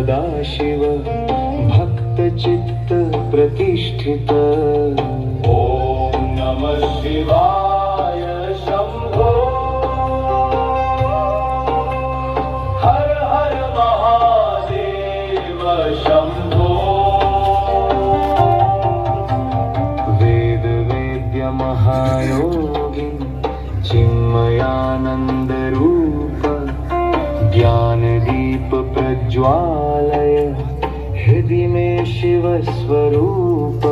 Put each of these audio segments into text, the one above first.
सदाशिव भक्तचित्त प्रतिष्ठित। ॐ नमः शिवाय शम्भो। हर हर महादेव शम्भो। वेद वेद्य महायोगी चिन्मयानंद रूप ज्ञानदीप प्रज्वालय हृदि में शिव स्वरूप।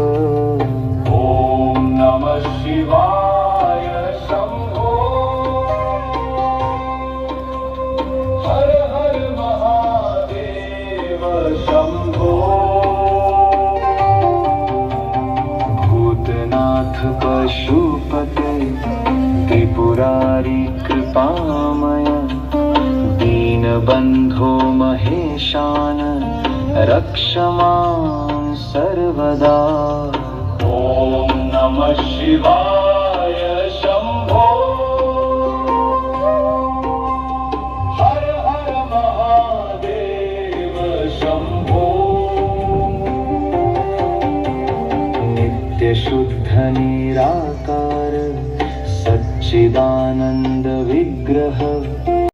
ॐ नमः शिवाय शम्भो। हर हर महादेव शम्भो। भूतनाथ पशुपते त्रिपुरारी कृपामय दीनबन्धो महेशान रक्ष मां सर्वदा। ॐ नमः शिवाय शम्भो। हर हर महादेव शम्भो। नित्य शुद्ध निराकार सच्चिदानंद विग्रह